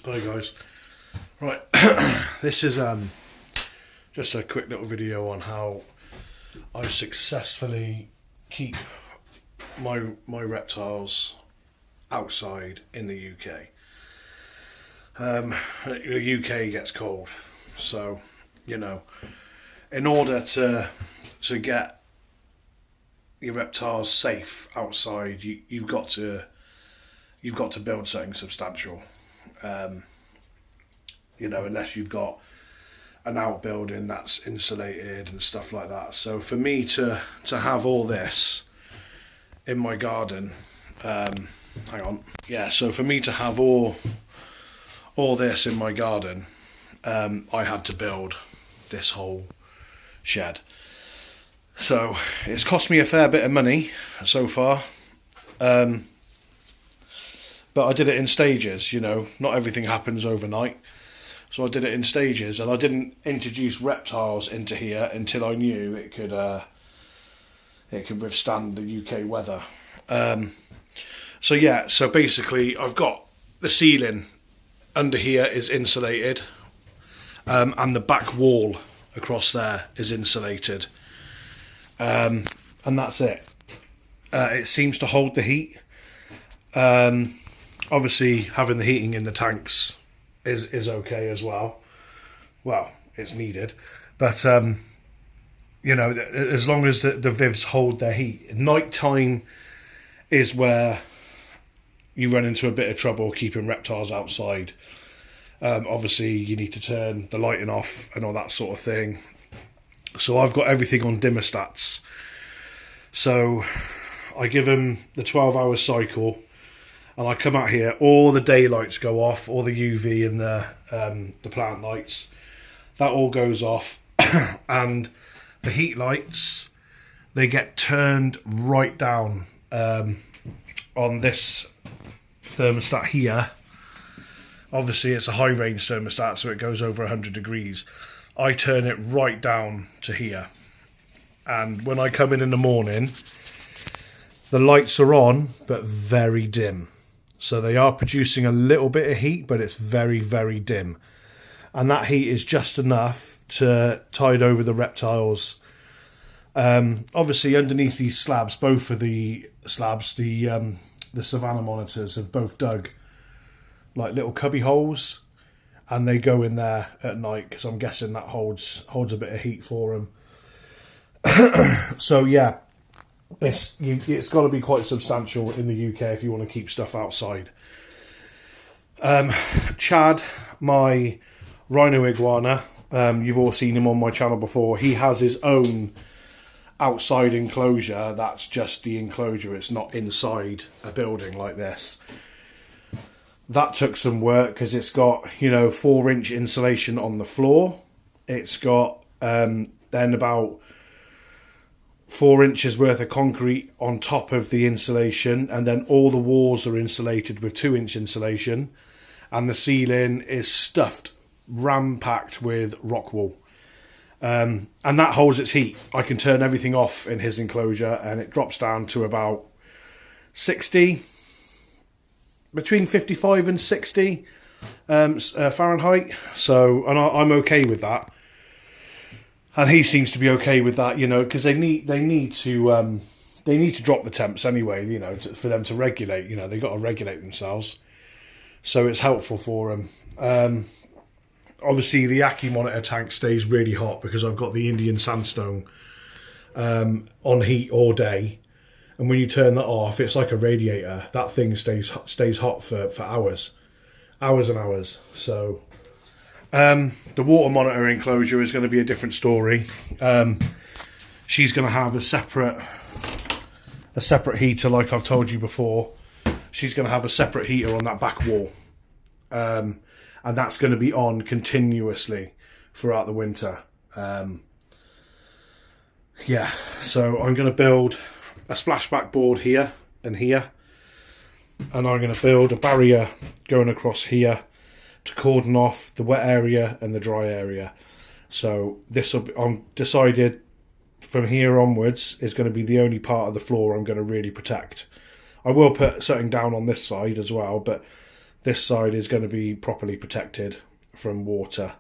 Hi guys. Right, this is just a quick little video on how I successfully keep my reptiles outside in the UK. The UK gets cold, so you know, in order to get your reptiles safe outside, you've got to build something substantial. You know, unless you've got an outbuilding that's insulated and stuff like that. So for me to have all this in my garden, so for me to have all this in my garden, I had to build this whole shed. So it's cost me a fair bit of money so far, but I did it in stages. You know, not everything happens overnight. So I did it in stages, and I didn't introduce reptiles into here until I knew it could withstand the UK weather. So basically I've got the ceiling under here is insulated, and the back wall across there is insulated, and that's it. It seems to hold the heat. Obviously having the heating in the tanks is okay as well. Well, it's needed, but you know, as long as the vivs hold their heat. Night time is where you run into a bit of trouble keeping reptiles outside. Obviously you need to turn the lighting off and all that sort of thing. So I've got everything on dimmer stats. So I give them the 12-hour cycle, and I come out here, all the daylights go off, all the UV and the plant lights, that all goes off, and the heat lights, they get turned right down on this thermostat here. Obviously it's a high range thermostat, so it goes over 100 degrees. I turn it right down to here, and when I come in the morning, the lights are on but very dim. So they are producing a little bit of heat, but it's very, very dim. And that heat is just enough to tide over the reptiles. Obviously underneath these slabs, both of the slabs, the Savannah monitors have both dug like little cubby holes, and they go in there at night because I'm guessing that holds a bit of heat for them. So yeah. It's got to be quite substantial in the UK if you want to keep stuff outside. Chad, my rhino iguana, you've all seen him on my channel before. He has his own outside enclosure. That's just the enclosure. It's not inside a building like this. That took some work because it's got, you know, 4-inch insulation on the floor. It's got then about 4 inches worth of concrete on top of the insulation, and then all the walls are insulated with 2-inch insulation, and the ceiling is stuffed, ram-packed with rock wool, and that holds its heat. I can turn everything off in his enclosure and it drops down to about 60, between 55 and 60 Fahrenheit. So, and I'm okay with that. And he seems to be okay with that, you know, because they need to drop the temps anyway, you know, for them to regulate. You know, they've got to regulate themselves, so it's helpful for them. Obviously, the Aki monitor tank stays really hot because I've got the Indian sandstone on heat all day, and when you turn that off, it's like a radiator. That thing stays hot for hours and hours. So. The water monitor enclosure is going to be a different story. She's going to have a separate heater, like I've told you before. She's going to have a separate heater on that back wall, and that's going to be on continuously throughout the winter. Yeah, so I'm going to build a splashback board here and here, and I'm going to build a barrier going across here to cordon off the wet area and the dry area. So this will be, I'm decided from here onwards is going to be the only part of the floor I'm going to really protect. I will put something down on this side as well, but this side is going to be properly protected from water,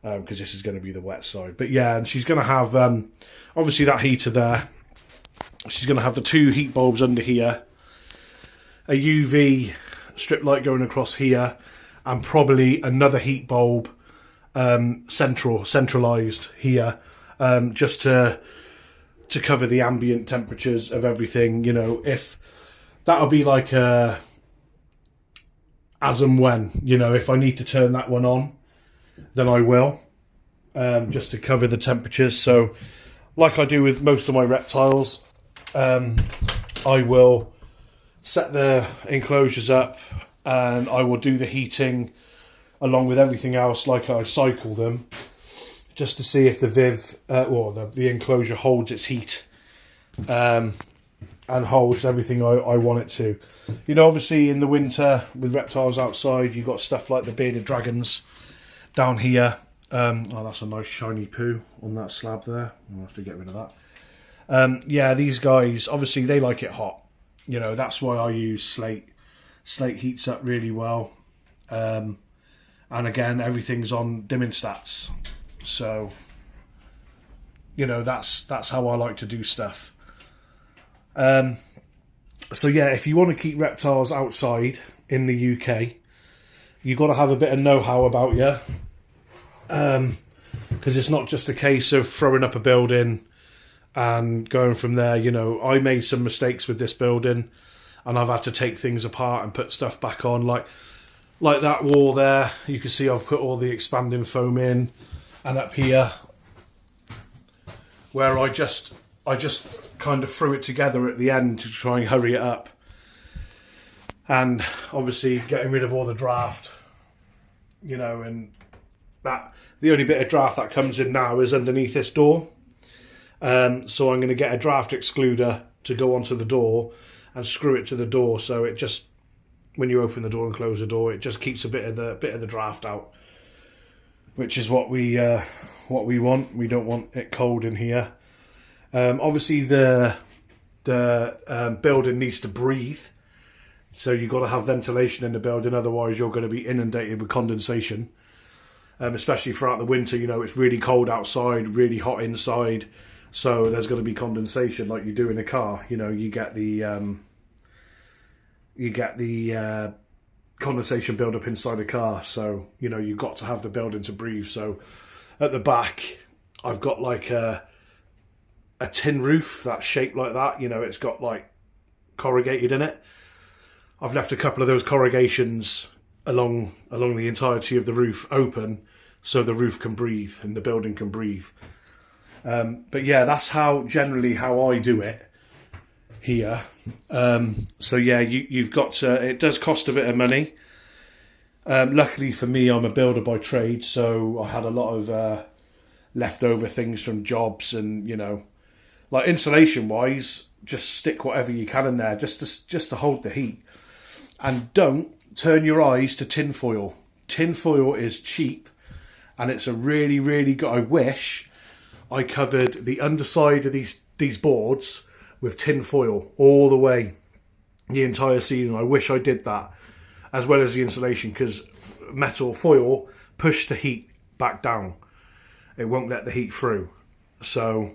because this is going to be the wet side. But yeah, and she's going to have obviously that heater there. She's going to have the 2 heat bulbs under here, a UV strip light going across here, and probably another heat bulb centralized here, just to cover the ambient temperatures of everything. You know, if that'll be like a as and when, you know, if I need to turn that one on, then I will, just to cover the temperatures. So like I do with most of my reptiles, I will set the enclosures up and I will do the heating along with everything else, like I cycle them, just to see if the Viv, or the enclosure holds its heat, and holds everything I want it to. You know, obviously in the winter with reptiles outside, you've got stuff like the bearded dragons down here. Oh, that's a nice shiny poo on that slab there. I'll have to get rid of that. Yeah, these guys, obviously they like it hot. You know, that's why I use slate. Slate heats up really well. And again, everything's on dimming stats. So, you know, that's how I like to do stuff. So yeah, if you want to keep reptiles outside in the UK, you've got to have a bit of know-how about you. Because it's not just a case of throwing up a building and going from there. You know, I made some mistakes with this building and I've had to take things apart and put stuff back on, like that wall there. You can see I've put all the expanding foam in, and up here where I just kind of threw it together at the end to try and hurry it up, and obviously getting rid of all the draft, you know, and that the only bit of draft that comes in now is underneath this door. So I'm going to get a draft excluder to go onto the door and screw it to the door, so it just, when you open the door and close the door, it just keeps a bit of the draft out, which is what we want. We don't want it cold in here. Obviously the building needs to breathe, so you've got to have ventilation in the building, otherwise you're going to be inundated with condensation. Especially throughout the winter, you know, it's really cold outside, really hot inside, so there's going to be condensation like you do in a car. You know, you get the condensation build up inside a car, so you know you've got to have the building to breathe. So at the back I've got like a tin roof that's shaped like that. You know, it's got like corrugated in it. I've left a couple of those corrugations along the entirety of the roof open, so the roof can breathe and the building can breathe. But yeah, that's generally how I do it here. So yeah, you've got to, it does cost a bit of money. Luckily for me, I'm a builder by trade, so I had a lot of leftover things from jobs, and you know, like insulation wise, just stick whatever you can in there just to hold the heat, and don't turn your eyes to tin foil. Tin foil is cheap, and it's a really, really good. I wish I covered the underside of these boards with tin foil all the way, the entire ceiling. I wish I did that, as well as the insulation, because metal foil push the heat back down. It won't let the heat through. So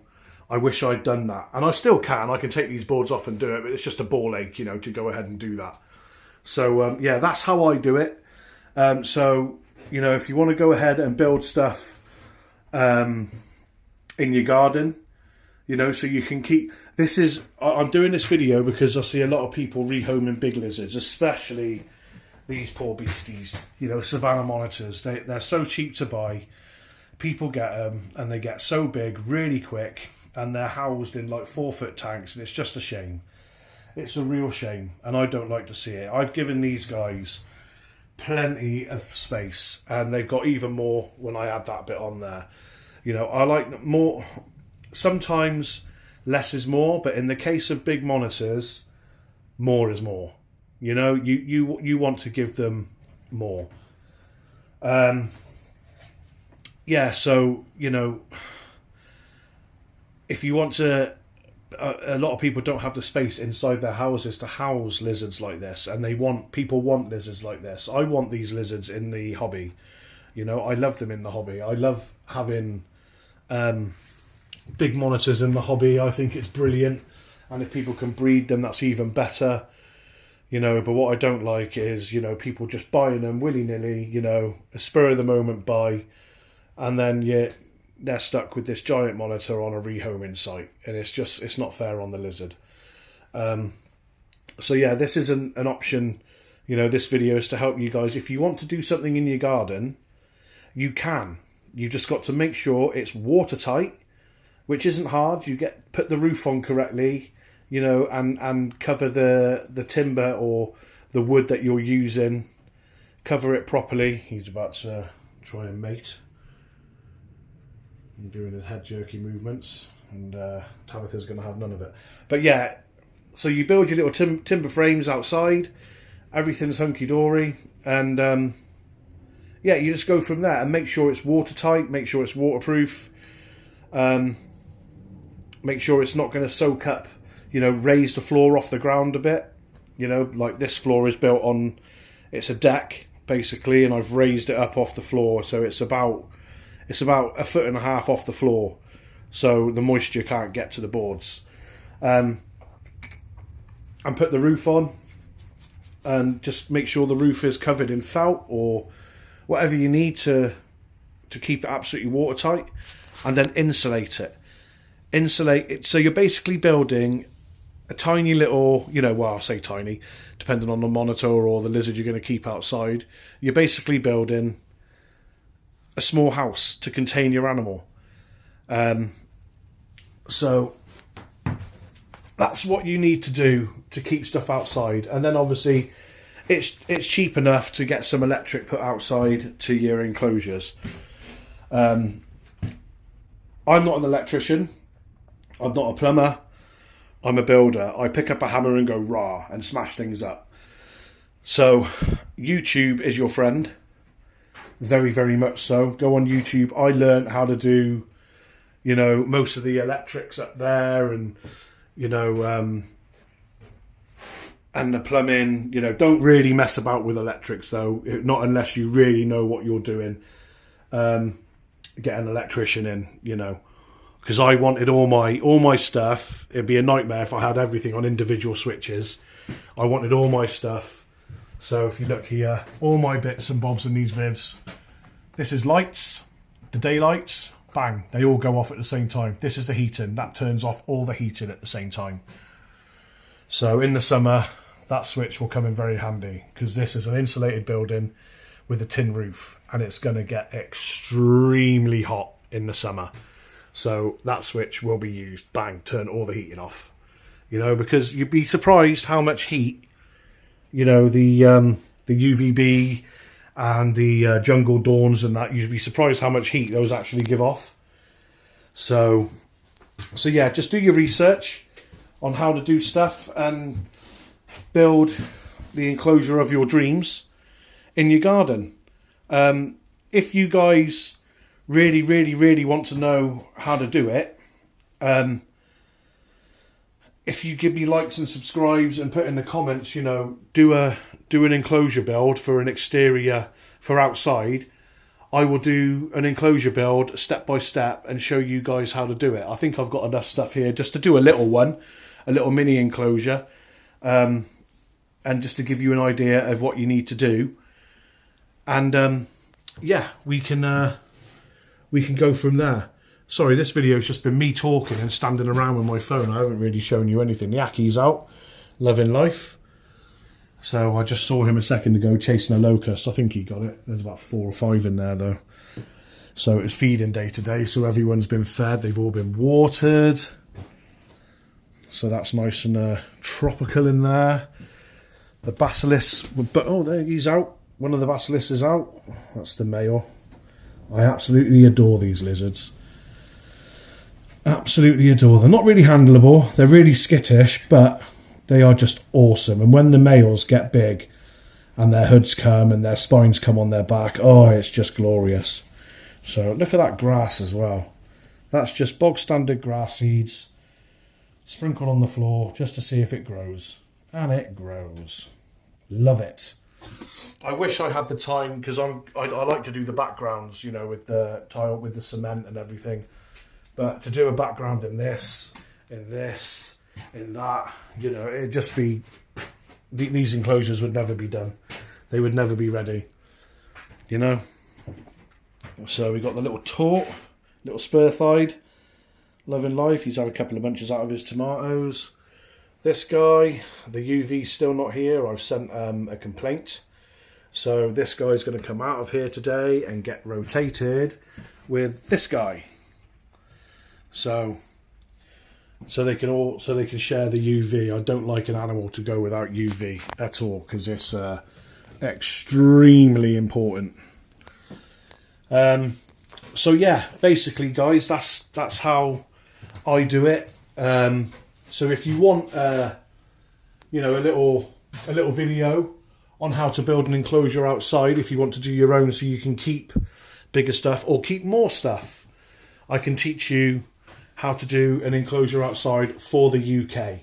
I wish I'd done that, and I still can. I can take these boards off and do it, but it's just a ball ache, you know, to go ahead and do that. So yeah, that's how I do it. So you know, if you want to go ahead and build stuff in your garden, you know, so you can keep, I'm doing this video because I see a lot of people rehoming big lizards, especially these poor beasties, you know, savannah monitors. They're so cheap to buy. People get them and they get so big really quick, and they're housed in like 4-foot tanks, and it's just a shame. It's a real shame, and I don't like to see it. I've given these guys plenty of space, and they've got even more when I add that bit on there. You know, I like more. Sometimes less is more, but in the case of big monitors, more is more. You know, you want to give them more. Yeah, so, you know, if you want to a lot of people don't have the space inside their houses to house lizards like this, and people want lizards like this. I want these lizards in the hobby. You know, I love them in the hobby. I love having big monitors in the hobby. I think it's brilliant, and if people can breed them, that's even better. You know, but what I don't like is, you know, people just buying them willy-nilly, you know, a spur of the moment buy, and then they're stuck with this giant monitor on a rehoming site, and it's not fair on the lizard. So yeah, this is an option. You know, this video is to help you guys. If you want to do something in your garden, you can. You just got to make sure it's watertight, which isn't hard. You put the roof on correctly, you know, and cover the timber or the wood that you're using. Cover it properly. He's about to try and mate. And doing his head jerky movements, and Tabitha's going to have none of it. But yeah, so you build your little timber frames outside. Everything's hunky-dory, and yeah, you just go from there and make sure it's watertight, make sure it's waterproof, make sure it's not going to soak up, you know, raise the floor off the ground a bit. You know, like this floor is built on, it's a deck basically, and I've raised it up off the floor, so it's about 1.5 foot off the floor, so the moisture can't get to the boards. And put the roof on, and just make sure the roof is covered in felt or whatever you need to keep it absolutely watertight, and then insulate it. Insulate it, so you're basically building a tiny little, you know, well, I'll say tiny, depending on the monitor or the lizard you're going to keep outside. You're basically building a small house to contain your animal. So that's what you need to do to keep stuff outside. And then obviously it's cheap enough to get some electric put outside to your enclosures. I'm not an electrician. I'm not a plumber. I'm a builder. I pick up a hammer and go rah and smash things up. So YouTube is your friend. Very, very much so. Go on YouTube. I learned how to do, you know, most of the electrics up there, and, you know, and the plumbing. You know, don't really mess about with electrics though, not unless you really know what you're doing. Get an electrician in, you know, because I wanted all my stuff. It'd be a nightmare if I had everything on individual switches. I wanted all my stuff. So if you look here, all my bits and bobs in these Vivs. This is lights, the daylights, bang, they all go off at the same time. This is the heating, that turns off all the heating at the same time. So in the summer, that switch will come in very handy, because this is an insulated building with a tin roof, and it's going to get extremely hot in the summer. So that switch will be used, bang, turn all the heating off. You know, because you'd be surprised how much heat, you know, the UVB and the jungle dawns and that, you'd be surprised how much heat those actually give off. So yeah, just do your research on how to do stuff and build the enclosure of your dreams in your garden. If you guys really, really, really want to know how to do it, if you give me likes and subscribes and put in the comments, you know, do an enclosure build for an exterior for outside, I will do an enclosure build step by step and show you guys how to do it. I think I've got enough stuff here just to do a little one, a little mini enclosure, and just to give you an idea of what you need to do. And yeah, we can go from there. Sorry, this video's just been me talking and standing around with my phone. I haven't really shown you anything. The Aki's out, loving life. So I just saw him a second ago chasing a locust. I think he got it. There's about 4 or 5 in there though. So it's feeding day today, so everyone's been fed. They've all been watered. So that's nice and tropical in there. The basilisk, but oh, there he's out. One of the basilisks is out. That's the male. I absolutely adore these lizards. Absolutely adore them. Not really handleable. They're really skittish, but they are just awesome. And when the males get big and their hoods come and their spines come on their back, oh, it's just glorious. So look at that grass as well. That's just bog standard grass seeds. Sprinkle on the floor just to see if it grows. And it grows. Love it. I wish I had the time, because I like to do the backgrounds, you know, with the tile, with the cement and everything. But to do a background in this, in that, you know, it'd just be... These enclosures would never be done. They would never be ready, you know. So we got the little tort, little spur-thighed, loving life. He's had a couple of bunches out of his tomatoes. This guy, the UV's still not here. I've sent a complaint. So this guy's going to come out of here today and get rotated with this guy. So they can share the UV. I don't like an animal to go without UV at all, because it's extremely important. So yeah, basically, guys, that's how I do it. So if you want, you know, a little video on how to build an enclosure outside, if you want to do your own, so you can keep bigger stuff or keep more stuff, I can teach you how to do an enclosure outside for the UK.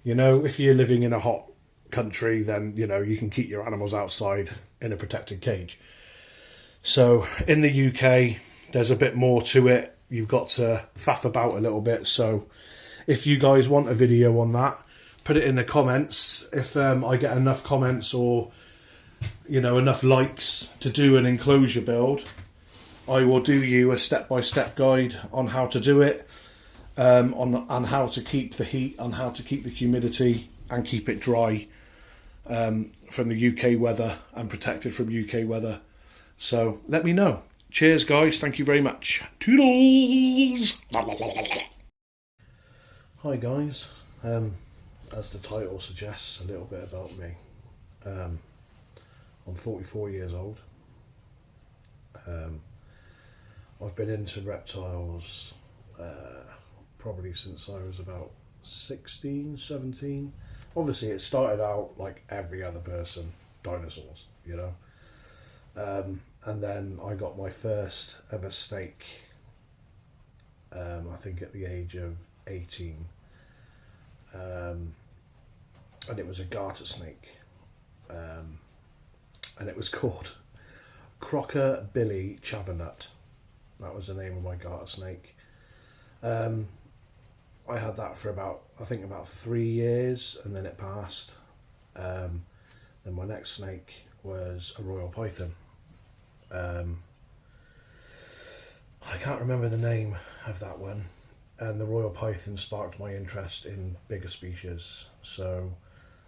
You know, if you're living in a hot country, then, you know, you can keep your animals outside in a protected cage. So in the UK, there's a bit more to it. You've got to faff about a little bit. So if you guys want a video on that, put it in the comments. If I get enough comments or, you know, enough likes to do an enclosure build, I will do you a step-by-step guide on how to do it, on how to keep the heat, on how to keep the humidity and keep it dry from the UK weather and protected from UK weather. So let me know. Cheers, guys. Thank you very much. Toodles! Hi, guys. As the title suggests, a little bit about me. I'm 44 years old. I've been into reptiles probably since I was about 16, 17. Obviously, it started out like every other person, dinosaurs, you know. And then I got my first ever snake, I think at the age of 18. And it was a garter snake. And it was called Crocker Billy Chavernut. That was the name of my garter snake. I had that for about 3 years, and then it passed. Then my next snake was a royal python. I can't remember the name of that one, and the royal python sparked my interest in bigger species. So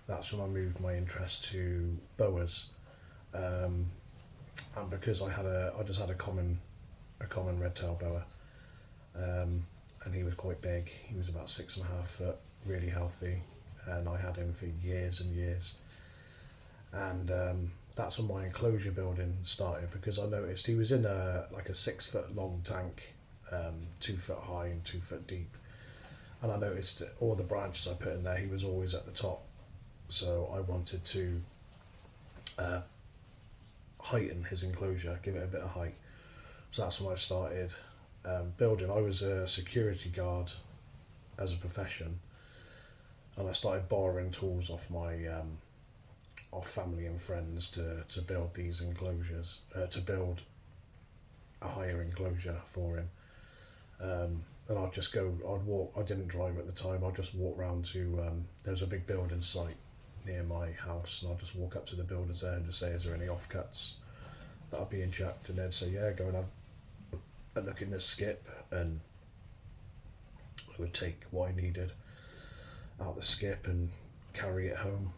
that's when I moved my interest to boas. And because I just had a common red-tailed boa, and he was quite big. He was about 6.5 foot, really healthy, and I had him for years and years. And that's when my enclosure building started, because I noticed he was in a 6 foot long tank, 2 foot high and 2 foot deep. And I noticed that all the branches I put in there, he was always at the top. So I wanted to heighten his enclosure, give it a bit of height. So that's when I started building. I was a security guard as a profession, and I started borrowing tools off my off family and friends to build these enclosures, to build a higher enclosure for him. And I'd walk, I didn't drive at the time, I'd just walk round to, there was a big building site near my house, and I'd just walk up to the builders there and just say, is there any offcuts that are being chucked? And they'd say, yeah, go and have a look in this skip, and I would take what I needed out the skip and carry it home.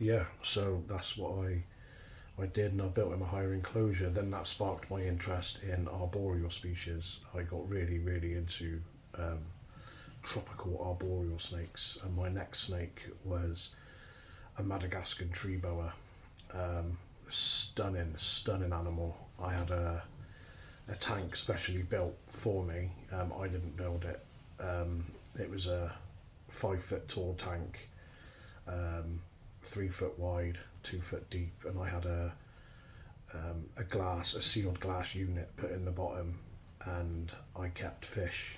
Yeah, so that's what I did, and I built him a higher enclosure. Then that sparked my interest in arboreal species. I got really, really into tropical arboreal snakes, and my next snake was a Madagascar tree boa. Stunning animal. I had a tank specially built for me. I didn't build it. It was a 5 foot tall tank, 3 foot wide, 2 foot deep, and I had a sealed glass unit put in the bottom, and I kept fish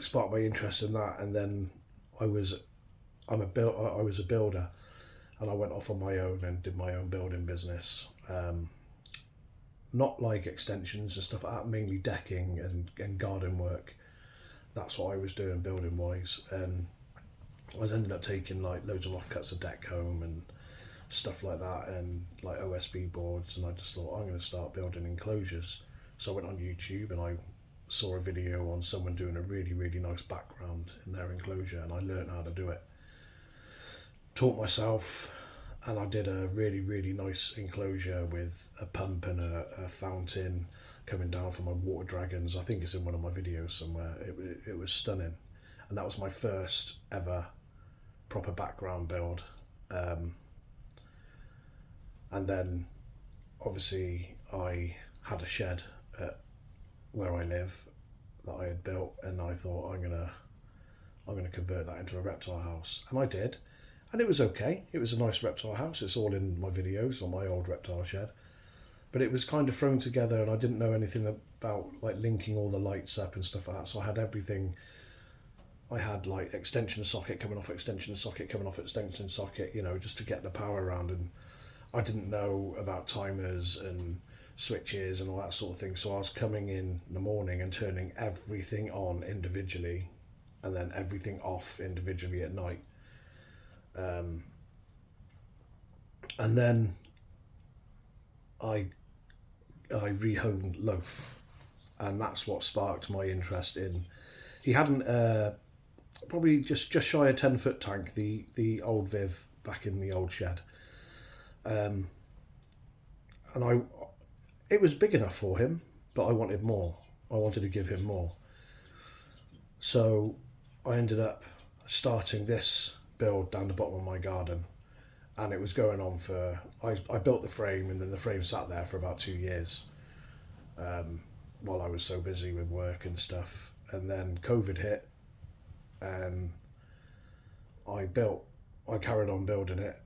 sparked my interest in that, and then I was I was a builder, and I went off on my own and did my own building business. Not like extensions and stuff like that, mainly decking and garden work. That's what I was doing building wise, and I was ended up taking like loads of offcuts of deck home and stuff like that, and like OSB boards, and I just thought I'm going to start building enclosures. So I went on YouTube and I saw a video on someone doing a really nice background in their enclosure, and I learned how to do it. Taught myself, and I did a really nice enclosure with a pump and a fountain coming down from my water dragons. I think it's in one of my videos somewhere. It was stunning, and that was my first ever proper background build. And then obviously I had a shed at where I live that I had built, and I thought I'm gonna convert that into a reptile house, and I did, and it was okay. It was a nice reptile house. It's all in my videos on my old reptile shed, but it was kind of thrown together, and I didn't know anything about like linking all the lights up and stuff like that. So I had everything. I had like extension socket coming off extension socket coming off extension socket, you know, just to get the power around. And I didn't know about timers and switches and all that sort of thing. So I was coming in the morning and turning everything on individually, and then everything off individually at night. And then I rehomed Loaf, and that's what sparked my interest in. He hadn't probably just shy of 10 foot tank, the old Viv back in the old shed, and it was big enough for him, but I wanted more. I wanted to give him more. So I ended up starting this build down the bottom of my garden, and it was going on for, I built the frame, and then the frame sat there for about 2 years, while I was so busy with work and stuff. And then COVID hit, and I carried on building it.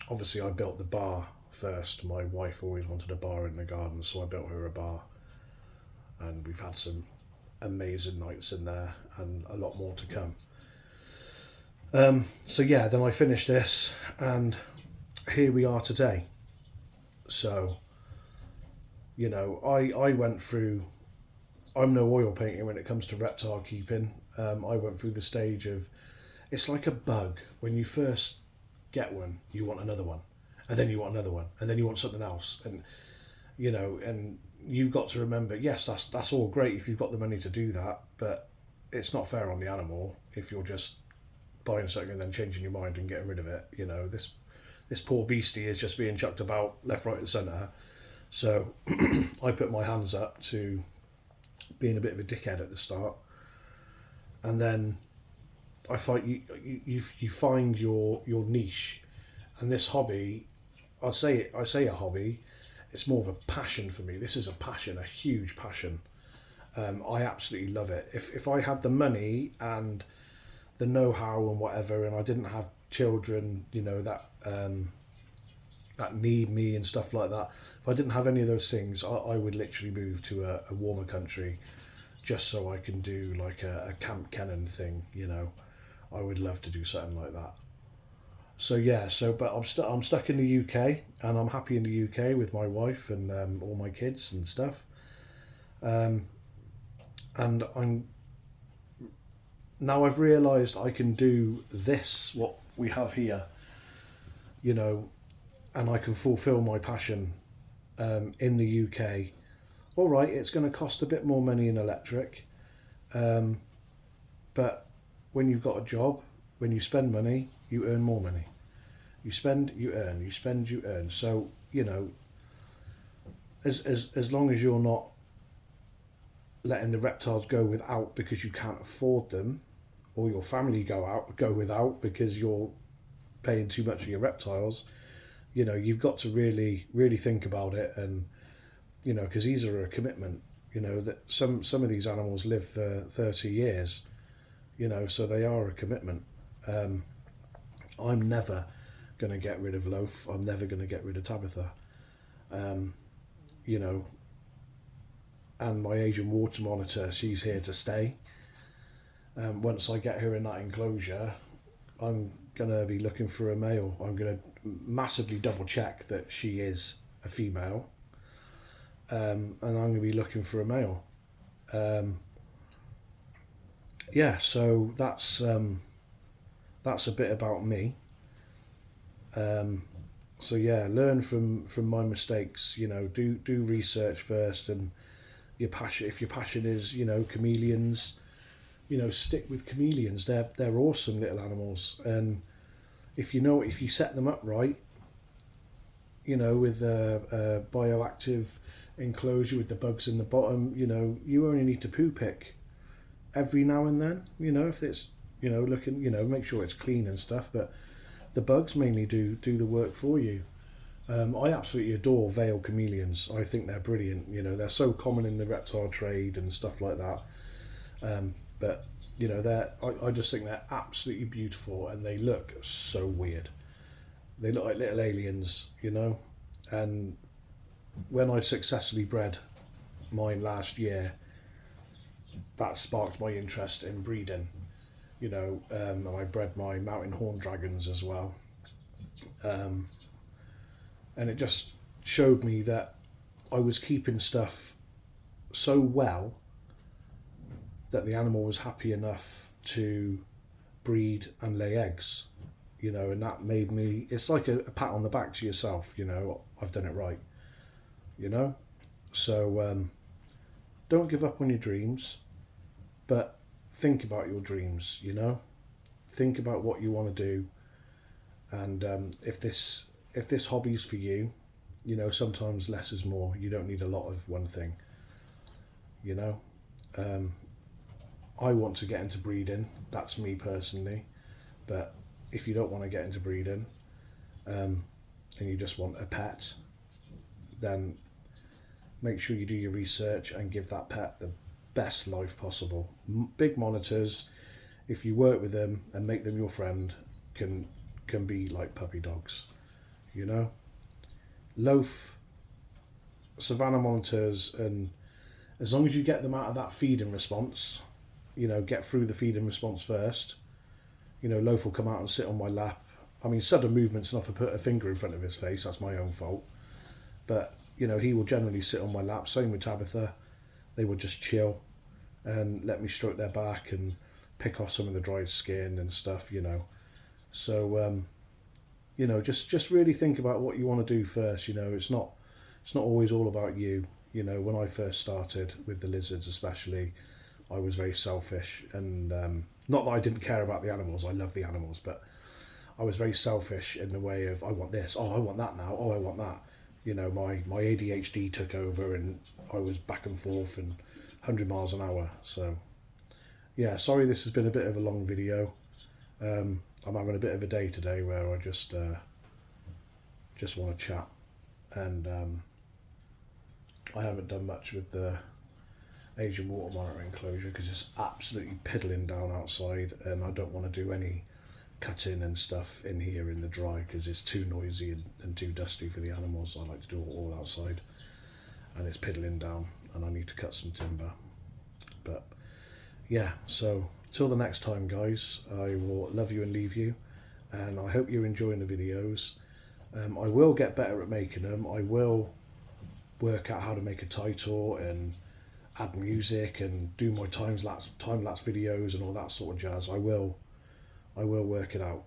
Obviously I built the bar first. My wife always wanted a bar in the garden, so I built her a bar, and we've had some amazing nights in there and a lot more to come. So yeah, then I finished this, and here we are today. So, you know, I went through, I'm no oil painting when it comes to reptile keeping. I went through the stage of, it's like a bug. When you first get one, you want another one, and then you want another one, and then you want something else. And, you know, and you've got to remember, yes, that's all great if you've got the money to do that, but it's not fair on the animal if you're just buying something and then changing your mind and getting rid of it. You know, this poor beastie is just being chucked about left, right and centre. So I put my hands up to being a bit of a dickhead at the start, and then I find you find your niche. And this hobby, I say a hobby, it's more of a passion for me. This is a passion, a huge passion. I absolutely love it. If I had the money and the know-how and whatever, and I didn't have children, you know, that need me and stuff like that, if I didn't have any of those things, I would literally move to a warmer country just so I can do like a Camp Kennan thing, you know. I would love to do something like that. So yeah, but I'm stuck in the UK, and I'm happy in the UK with my wife and all my kids and stuff. And I've realised I can do this, what we have here, you know, and I can fulfil my passion in the UK. All right, it's going to cost a bit more money in electric, but when you've got a job, when you spend money, you earn more money. You spend, you earn. You spend, you earn. So, you know, as long as you're not letting the reptiles go without because you can't afford them, or your family go without because you're paying too much for your reptiles, you know, you've got to really think about it. And, you know, because these are a commitment, you know, that some of these animals live for 30 years, you know, so they are a commitment. I'm never going to get rid of Loaf. I'm never going to get rid of Tabitha. You know, and my Asian water monitor, she's here to stay. Once I get her in that enclosure, I'm gonna be looking for a male. I'm gonna massively double check that she is a female, and I'm gonna be looking for a male. Yeah, so that's a bit about me. So yeah, learn from my mistakes. You know, do research first, and your passion. If your passion is, you know, chameleons, you know, stick with chameleons. They're awesome little animals, and if you set them up right, you know, with a bioactive enclosure with the bugs in the bottom, you know, you only need to poo pick every now and then. You know, if it's, you know, looking, you know, make sure it's clean and stuff, but the bugs mainly do the work for you. I absolutely adore veil chameleons. I think they're brilliant. You know, they're so common in the reptile trade and stuff like that. But you know, I just think they're absolutely beautiful, and they look so weird. They look like little aliens, you know. And when I successfully bred mine last year, that sparked my interest in breeding. You know, and I bred my mountain horn dragons as well. And it just showed me that I was keeping stuff so well that the animal was happy enough to breed and lay eggs, you know, and that made me, it's like a pat on the back to yourself, you know, I've done it right, you know. So don't give up on your dreams, but think about your dreams, you know. Think about what you want to do, and if this hobby's for you, you know, sometimes less is more. You don't need a lot of one thing, you know. I want to get into breeding, that's me personally, but if you don't want to get into breeding, and you just want a pet, then make sure you do your research and give that pet the best life possible. Big monitors, if you work with them and make them your friend, can be like puppy dogs, you know. Loaf, savannah monitors, and as long as you get them out of that feeding response, you know, get through the feeding response first, you know, Loaf will come out and sit on my lap. I mean, sudden movement's enough to put a finger in front of his face, that's my own fault, but you know, he will generally sit on my lap. Same with Tabitha, they would just chill and let me stroke their back and pick off some of the dried skin and stuff, you know. So you know, just really think about what you want to do first. You know, it's not always all about you. You know, when I first started with the lizards especially, I was very selfish, and not that I didn't care about the animals, I love the animals, but I was very selfish in the way of, I want this, oh I want that now, oh I want that. You know, my ADHD took over and I was back and forth and 100 miles an hour. So yeah, sorry this has been a bit of a long video. I'm having a bit of a day today where I just want to chat, and I haven't done much with the Asian water monitor enclosure because it's absolutely piddling down outside, and I don't want to do any cutting and stuff in here in the dry because it's too noisy and too dusty for the animals. I like to do it all outside, and it's piddling down and I need to cut some timber. But yeah, so till the next time guys, I will love you and leave you, and I hope you're enjoying the videos. I will get better at making them. I will work out how to make a title and add music and do my time lapse videos and all that sort of jazz. I will work it out.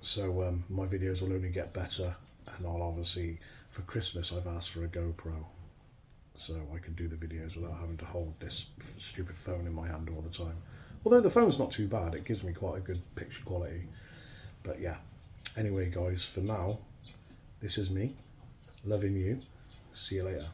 So my videos will only get better, and I'll obviously, for Christmas I've asked for a GoPro so I can do the videos without having to hold this stupid phone in my hand all the time. Although the phone's not too bad, it gives me quite a good picture quality. But yeah, anyway guys, for now, this is me, loving you. See you later.